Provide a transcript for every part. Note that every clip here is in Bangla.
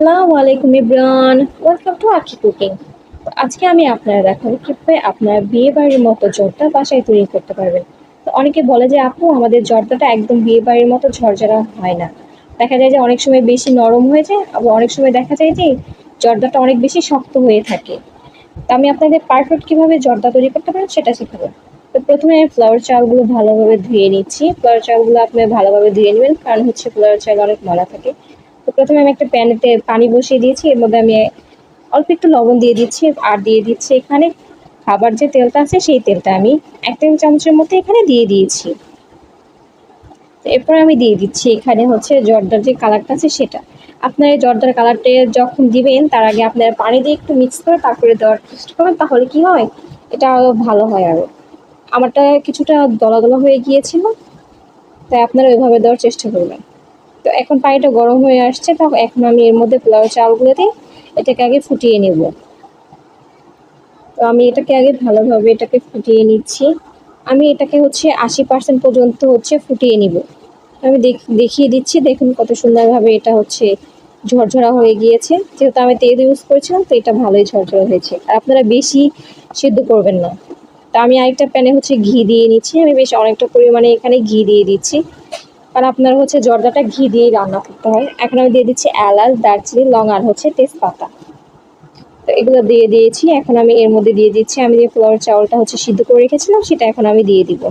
আসসালামু আলাইকুম এভরিওয়ান, ওয়েলকাম টু আখি কুকিং। তো আজকে আমি আপনারা দেখাবো কিভাবে আপনারা বিয়ে বাড়ির মতো জর্দা বাসায় তৈরি করতে পারবেন। তো অনেকে বলে যে আপু আমাদের জর্দাটা একদম বিয়ে বাড়ির মতো ঝরঝরা হয় না, দেখা যায় যে অনেক সময় বেশি নরম হয়ে যায়, আবার অনেক সময় দেখা যায় যে জর্দাটা অনেক বেশি শক্ত হয়ে থাকে। তো আমি আপনাদের পারফেক্ট কিভাবে জর্দা তৈরি করতে পারেন সেটা শেখাবো। তো প্রথমে আমি ফ্লাওয়ার চালগুলো ভালোভাবে ধুয়ে নিচ্ছি। ফ্লাওয়ার চালগুলো আপনি ভালোভাবে ধুয়ে নেবেন, কারণ হচ্ছে ফ্লাওয়ার চাল অনেক ময়লা থাকে। তো প্রথমে আমি একটা প্যানেতে পানি বসিয়ে দিয়েছি, এর মধ্যে আমি অল্প একটু লবণ দিয়ে দিচ্ছি, আর দিয়ে দিচ্ছি এখানে খাবার যে তেলটা আছে সেই তেলটা আমি 1 টেবিল চামচের মতো এখানে দিয়ে দিয়েছি। তো এরপর আমি দিয়ে দিচ্ছি এখানে হচ্ছে জর্দার যে কালারটা আছে সেটা। আপনার এই জর্দার কালারটা যখন দিবেন তার আগে আপনার পানি দিয়ে একটু মিক্স করে তারপরে দেওয়ার চেষ্টা করবেন, তাহলে কি হয় এটা আরও ভালো হয়। আরও আমারটা কিছুটা দলা দলা হয়ে গিয়েছিল, তাই আপনারা ওইভাবে দেওয়ার চেষ্টা করবেন। তো এখন পানিটা গরম হয়ে আসছে, তো এখন আমি এর মধ্যে পোলাও চালগুলো দিয়ে এটাকে আগে ফুটিয়ে নেব। তো আমি এটাকে আগে ভালোভাবে এটাকে ফুটিয়ে নিচ্ছি। আমি এটাকে হচ্ছে 80% পর্যন্ত হচ্ছে ফুটিয়ে নিব। আমি দেখিয়ে দিচ্ছি, দেখুন কত সুন্দরভাবে এটা হচ্ছে ঝরঝরা হয়ে গিয়েছে। যেহেতু আমি তেল ইউজ করেছিলাম তো এটা ভালোই ঝরঝরা হয়েছে। আর আপনারা বেশি সিদ্ধ করবেন না। তা আমি আরেকটা প্যানে হচ্ছে ঘি দিয়ে নিচ্ছি, আমি বেশ অনেকটা পরিমাণে এখানে ঘি দিয়ে দিচ্ছি, কারণ আপনার হচ্ছে জর্দাটা ঘি দিয়েই রান্না করতে হয়। এখন আমি দিয়ে দিচ্ছি এলাচ, দারচিনি, লং আর হচ্ছে তেজপাতা। তো এগুলো দিয়ে দিয়েছি। এখন আমি এর মধ্যে দিয়ে দিচ্ছি আমি যে পোলাওয়ের চাউলটা হচ্ছে সিদ্ধ করে রেখেছিলাম সেটা এখন আমি দিয়ে দিব।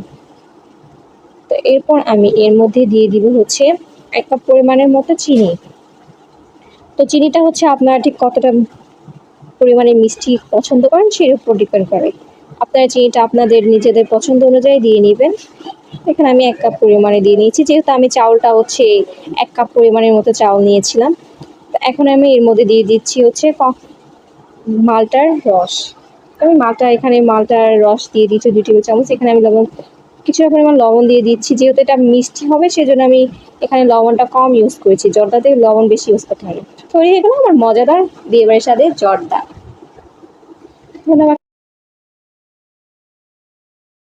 তো এরপর আমি এর মধ্যে দিয়ে দিব হচ্ছে 1 কাপ পরিমাণের মতো চিনি। তো চিনিটা হচ্ছে আপনারা ঠিক কতটা পরিমাণে মিষ্টি পছন্দ করেন সেই উপর ডিপেন্ড করে। আপনারা চিনিটা আপনাদের নিজেদের পছন্দ অনুযায়ী দিয়ে নেবেন। এখানে আমি 1 কাপ পরিমাণে দিয়ে নিয়েছি, যেহেতু আমি চাউলটা হচ্ছে 1 কাপ পরিমাণের মতো চাউল নিয়েছিলাম। তো এখন আমি এর মধ্যে দিয়ে দিচ্ছি হচ্ছে মালটার রস। আমি মালটার রস দিয়ে দিচ্ছি 2 টেবিল চামচ। এখানে আমি কিছুটা পরিমাণ লবণ দিয়ে দিচ্ছি, যেহেতু এটা মিষ্টি হবে সেজন্য আমি এখানে লবণটা কম ইউজ করেছি, জর্দাতে লবণ বেশি ইউজ করতে হবে। তৈরি হয়ে গেল আমার মজাদার বিয়েবাড়ির স্বাদের জর্দা। এখন আমি